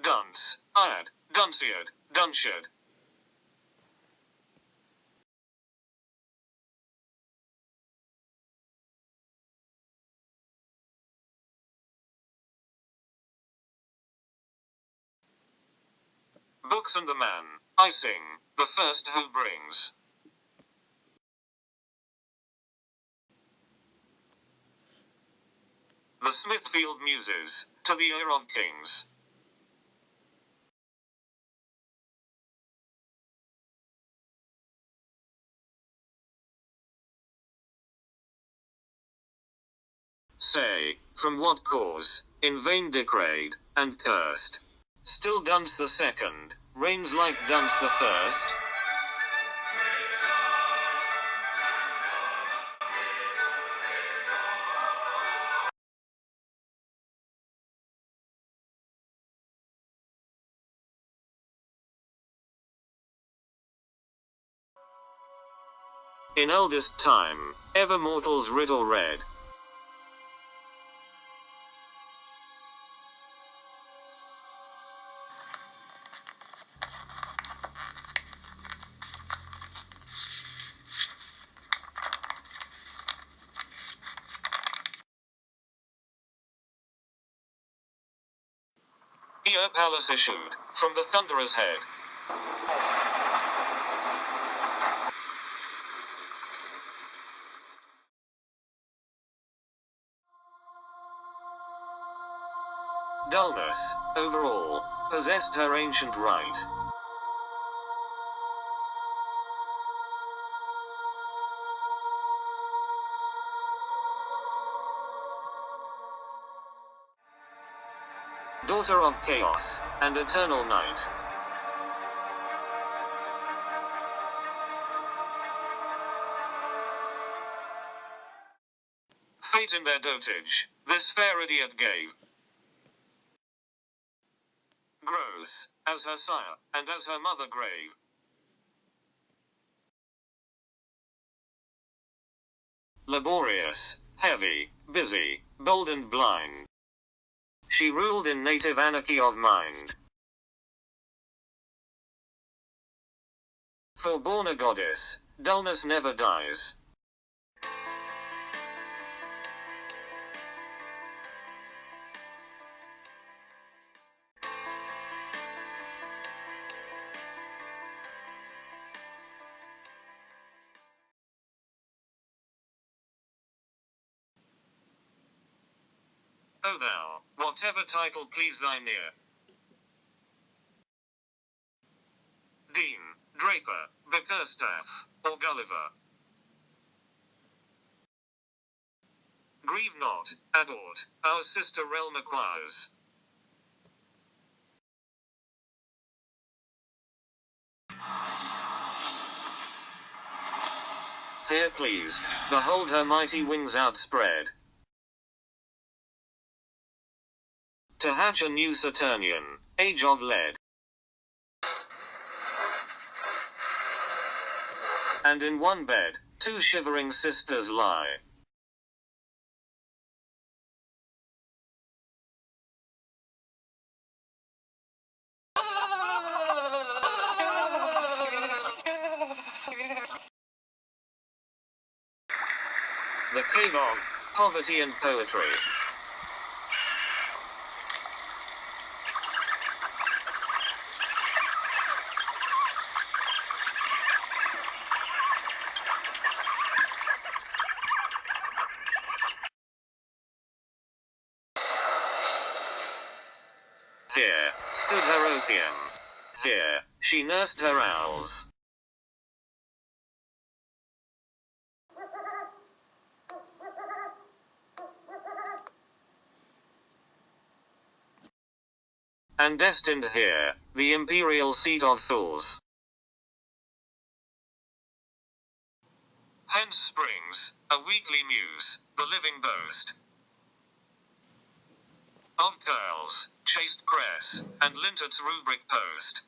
Dunciad, Dunciad. Books and the man, I sing, the first who brings the Smithfield Muses to the ear of kings. Say, from what cause, in vain decrayed, and cursed, still Dunce the second, reigns like Dunce the first? In eldest time, ever mortals riddle read. Ere Pallas issued from the thunderer's head. Dullness, over all, possessed her ancient right. Daughter of chaos, and eternal night. Fate in their dotage, this fair idiot gave. Gross, as her sire, and as her mother grave. Laborious, heavy, busy, bold and blind. She ruled in native anarchy of mind. For born a goddess, dullness never dies. O thou, whatever title please thine ear. Dean, Draper, Bickerstaff, or Gulliver. Grieve not, at aught, our sister realm acquires. Here please, behold her mighty wings outspread. To hatch a new Saturnian, age of lead. And in one bed, two shivering sisters lie. The cave of poverty and poetry. Here stood her opium. Here she nursed her owls. And destined here, the imperial seat of fools. Hence springs, a weekly muse, the living boast of curls, chaste cress, and lintet's rubric post.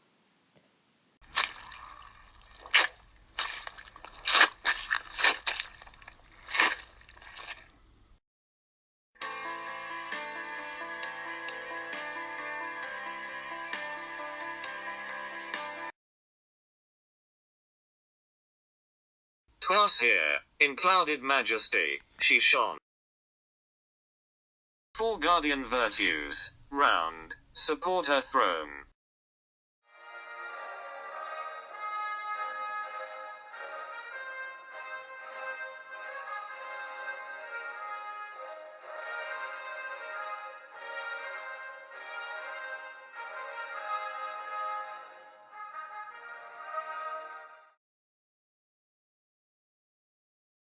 'Twas here, in clouded majesty, she shone. Four guardian virtues, round, support her throne.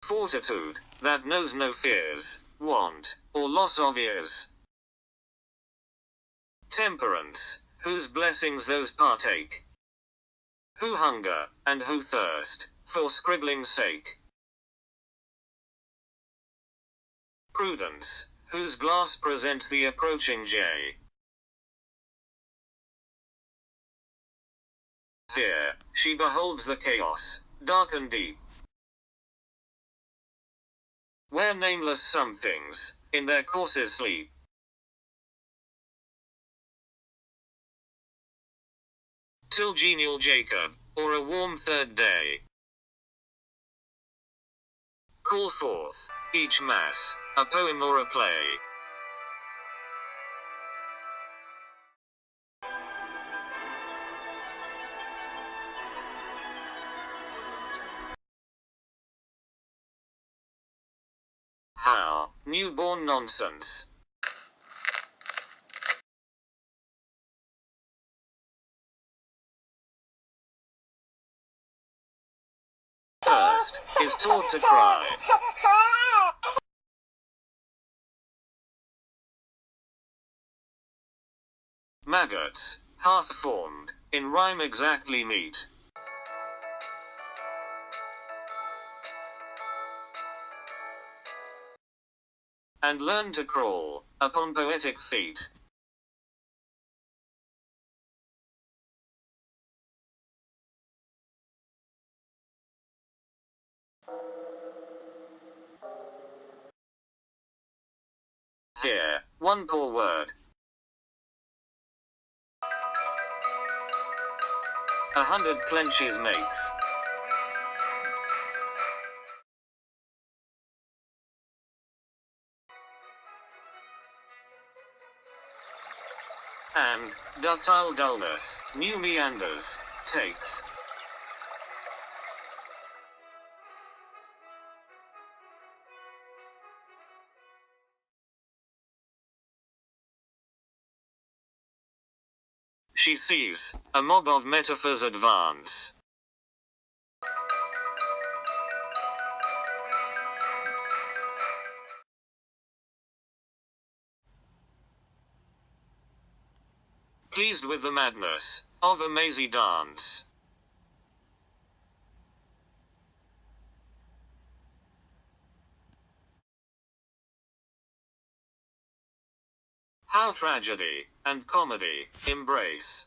Fortitude, that knows no fears, want, or loss of ears. Temperance, whose blessings those partake, who hunger, and who thirst, for scribbling's sake. Prudence, whose glass presents the approaching jay. Here, she beholds the chaos, dark and deep, where nameless somethings, in their courses sleep. Till genial Jacob, or a warm third day, call forth, each mass, a poem or a play. How, newborn nonsense. First, is taught to cry. Maggots, half-formed, in rhyme exactly meet. And learn to crawl, upon poetic feet. Here, one poor word. 100 clenches makes. And, ductile dullness, new meanders, takes. She sees, a mob of metaphors advance. Pleased with the madness, of a mazy dance. How tragedy, and comedy, embrace.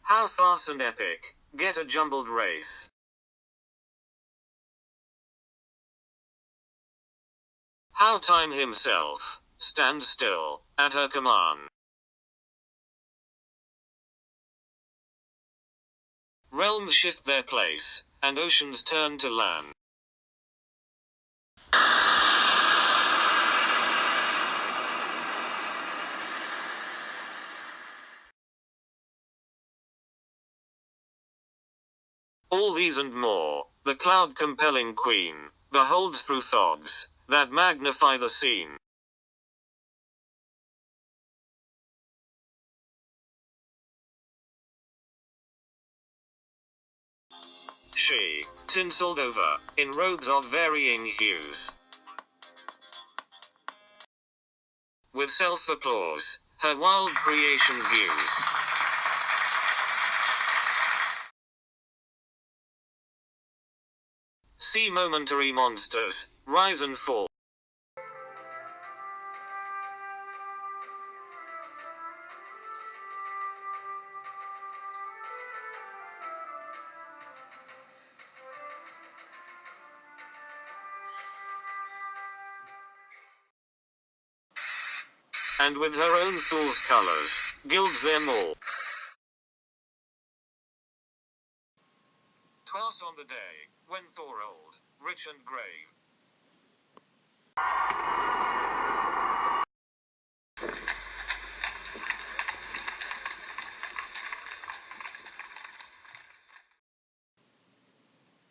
How farce and epic, get a jumbled race. How time himself, stands still, at her command. Realms shift their place, and oceans turn to land. All these and more, the cloud-compelling queen, beholds through fogs, that magnify the scene. She, tinseled over, in robes of varying hues. With self-applause, her wild creation views. See momentary monsters, rise and fall. and with her own fool's colors, gilds them all. 'Twas on the day, when Thor old, rich and grave,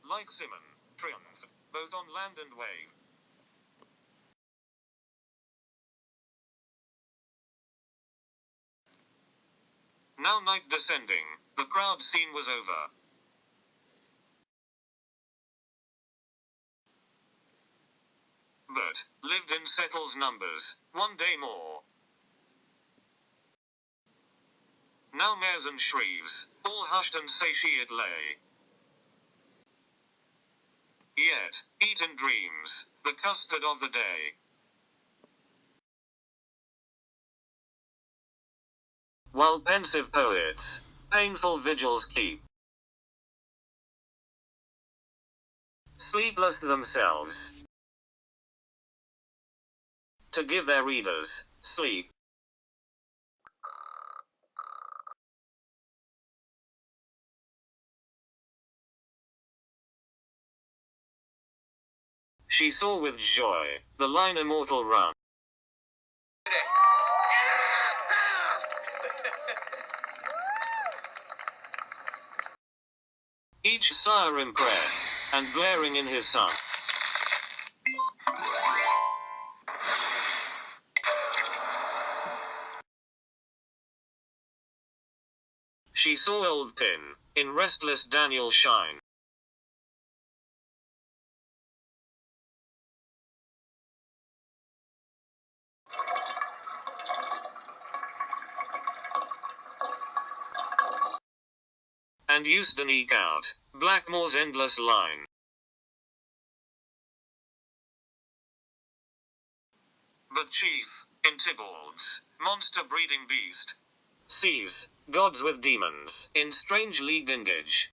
like Simon, triumphed, both on land and wave. Now night descending, the proud scene was over. But, lived in settles numbers, one day more. Now mares and shreves, all hushed and satiate lay. Yet, eat in dreams, the custard of the day. While pensive poets, painful vigils keep, sleepless themselves, to give their readers sleep. She saw with joy the line immortal run. Each sire impressed, and glaring in his son. She saw old Pin, in restless Daniel shine. And used to eke out Blackmore's endless line. But chief, in Tybald's monster breeding beast, sees gods with demons in strange league engage.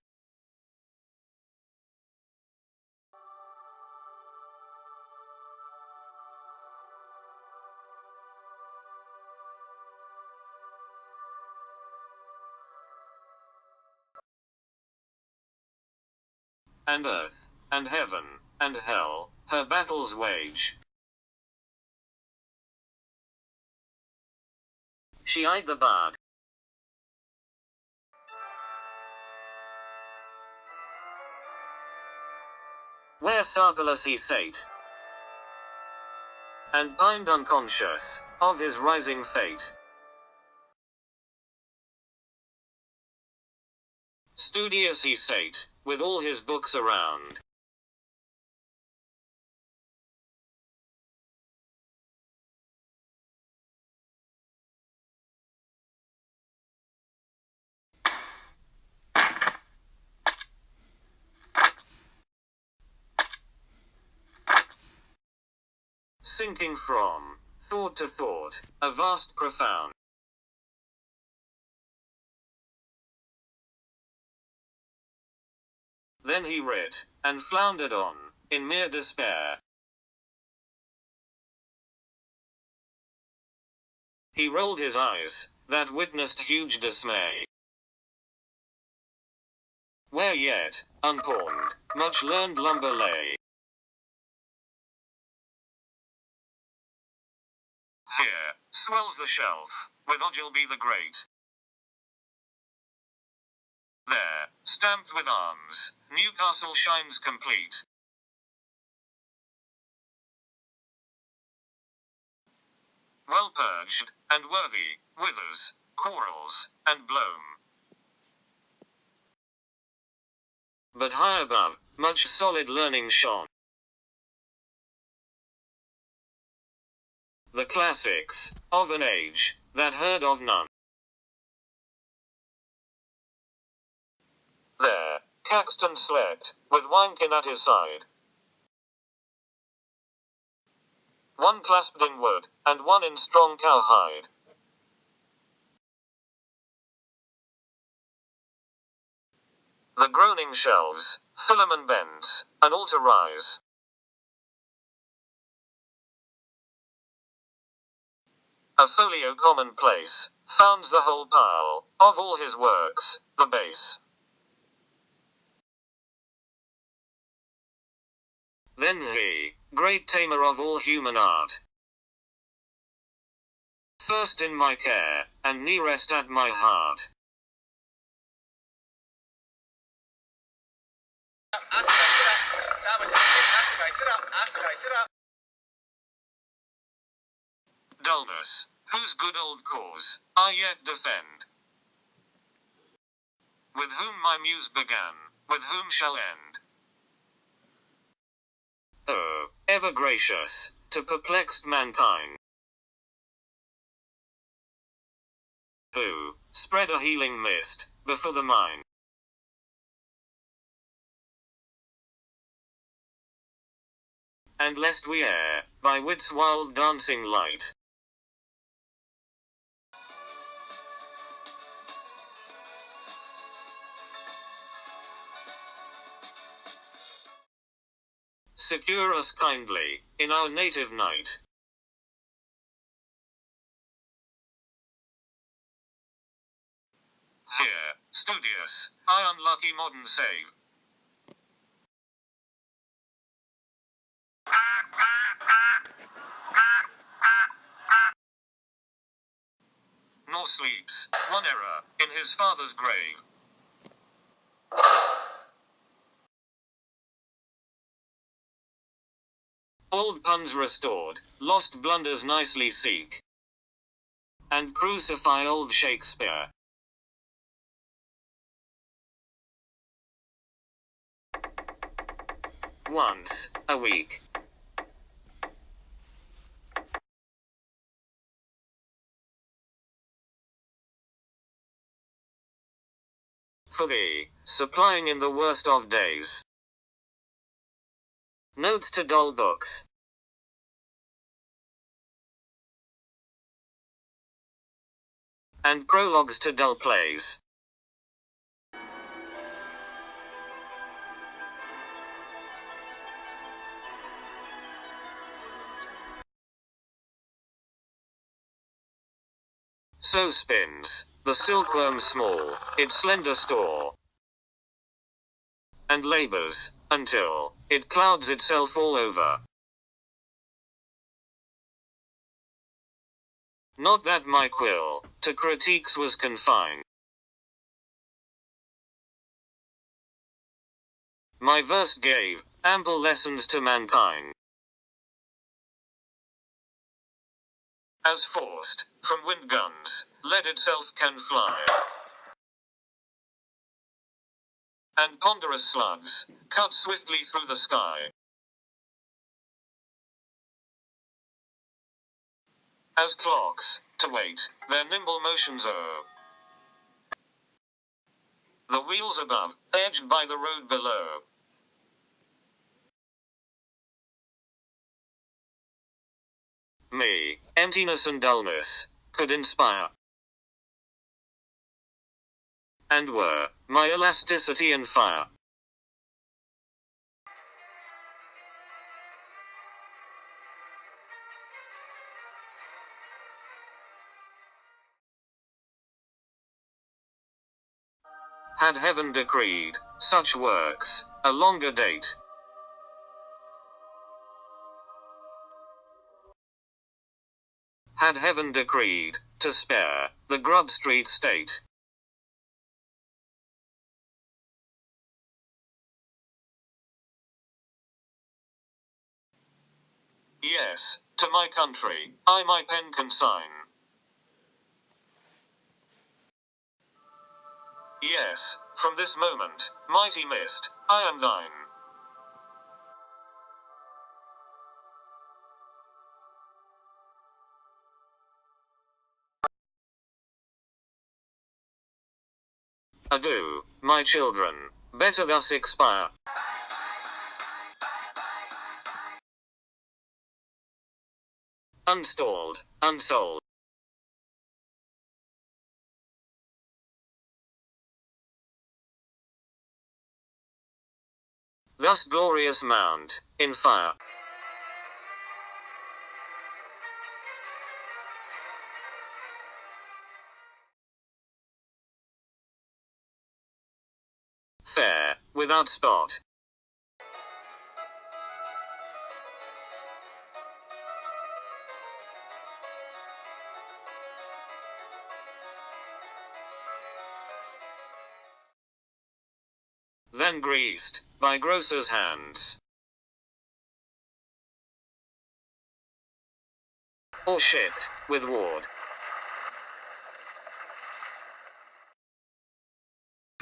And earth, and heaven, and hell, her battles wage. She eyed the bard, where Sarpalus he sate, and pined unconscious of his rising fate. Studious he sate, with all his books around. Sinking from thought to thought, a vast profound. Then he writ, and floundered on, in mere despair. He rolled his eyes, that witnessed huge dismay. Where yet, unpawned, much learned lumber lay. Here, swells the shelf, with Ogilby the Great. There, stamped with arms, Newcastle shines complete. Well purged, and worthy, withers, corals, and blown. But high above, much solid learning shone. The classics, of an age, that heard of none. There, Caxton slept, with Winekin at his side. One clasped in wood, and one in strong cowhide. The groaning shelves, Philemon bends, an altar rise. a folio commonplace, founds the whole pile, of all his works, the base. Then he, great tamer of all human art, first in my care, and nearest at my heart. Dullness, whose good old cause I yet defend, with whom my muse began, with whom shall end. Oh, ever gracious, to perplexed mankind, who spread a healing mist before the mind, and lest we err by wit's wild dancing light, secure us kindly in our native night. Here, studious, I unlucky modern save. Nor sleeps one error in his father's grave. Old puns restored, lost blunders nicely seek, and crucify old Shakespeare. Once a week. For thee, supplying in the worst of days notes to dull books, and prologues to dull plays. So spins the silkworm small its slender store, and labors until it clouds itself all over. Not that my quill to critiques was confined. My verse gave ample lessons to mankind. As forced from wind guns, lead itself can fly, and ponderous slugs cut swiftly through the sky. As clocks to wait their nimble motions o'er the wheels above, edged by the road below. Me, emptiness and dullness could inspire, and were my elasticity and fire. Had heaven decreed such works a longer date, had heaven decreed to spare the Grub Street state, yes, to my country I my pen consign. Yes, from this moment, mighty mist, I am thine. Adieu, my children, better thus expire. Unstalled, unsold. Thus glorious mount, in fire. fair, without spot. Then greased, by grocer's hands. Or shipped, with ward.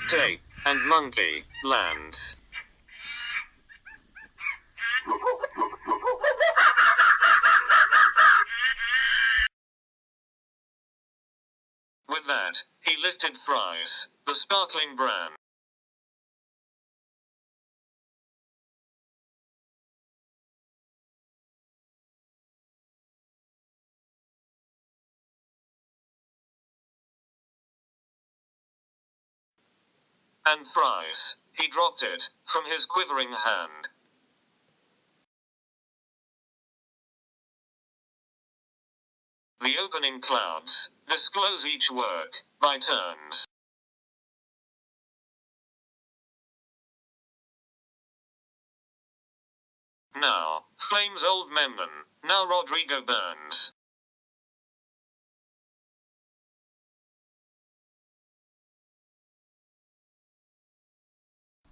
Tape, and monkey, lands. With that, he lifted thrice, the sparkling brand. And thrice, he dropped it, from his quivering hand. The opening clouds, disclose each work, by turns. Now, flames old Memnon, now Rodrigo burns.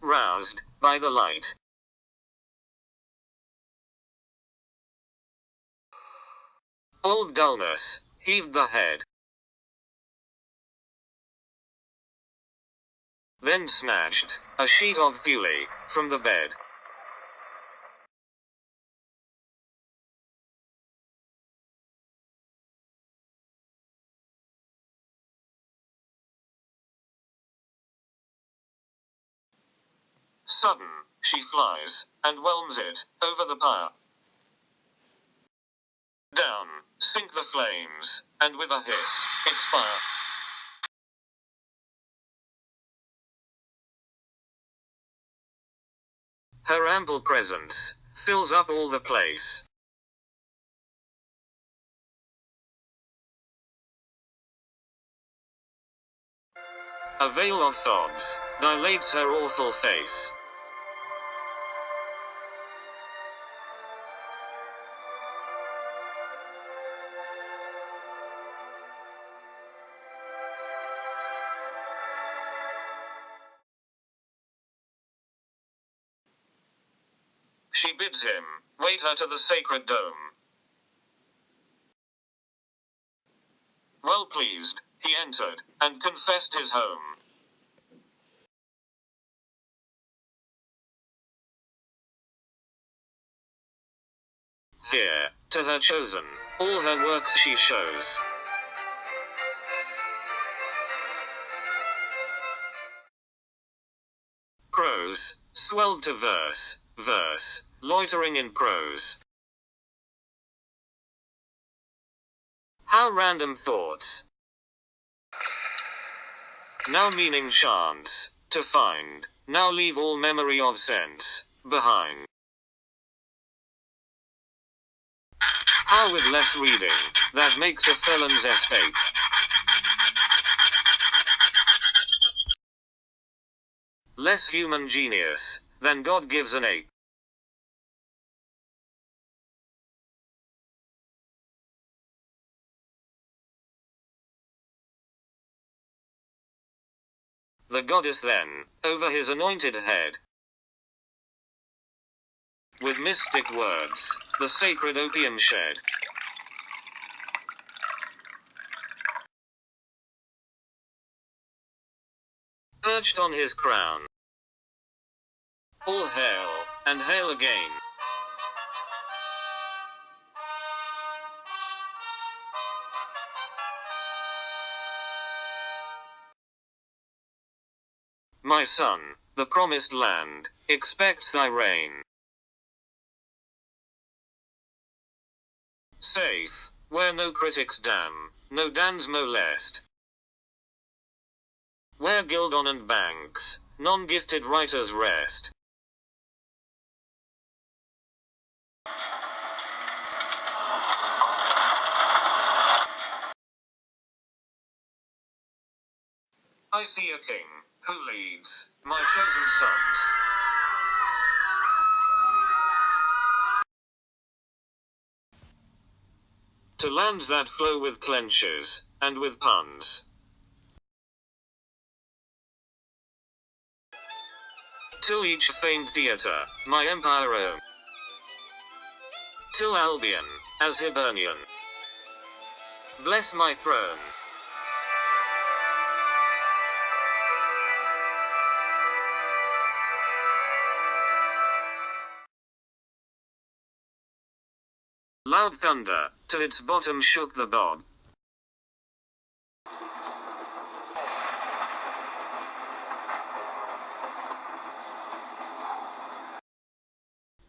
Roused, by the light. Old dullness, heaved the head. Then snatched, a sheet of fury, from the bed. Sudden, she flies, and whelms it, over the pyre. Down, sink the flames, and with a hiss, expire. Her ample presence, fills up all the place. A veil of fogs, dilates her awful face. She bids him, wait her to the sacred dome. Well pleased, he entered, and confessed his home. Here, to her chosen, all her works she shows. Prose, swelled to verse, verse, loitering in prose. How random thoughts! Now meaning chance, to find, now leave all memory of sense, behind. How with less reading, that makes a felon's escape. Less human genius, than God gives an ape. The goddess then, over his anointed head, with mystic words, the sacred opium shed. Perched on his crown. All hail, and hail again. My son, the promised land, expects thy reign. Safe, where no critics damn, no dans molest. Where Gildon and Banks, non-gifted writers rest. I see a king, Who leads, my chosen sons? To lands that flow with clenches, and with puns. Till each famed theatre, my empire own. Till Albion, as Hibernian, bless my throne. Loud thunder, to its bottom shook the bob.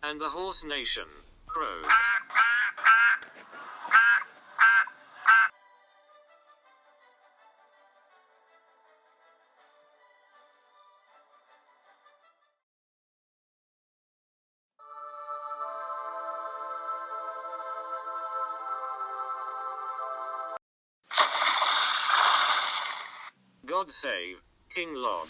And the horse nation crowed. God save King Lod.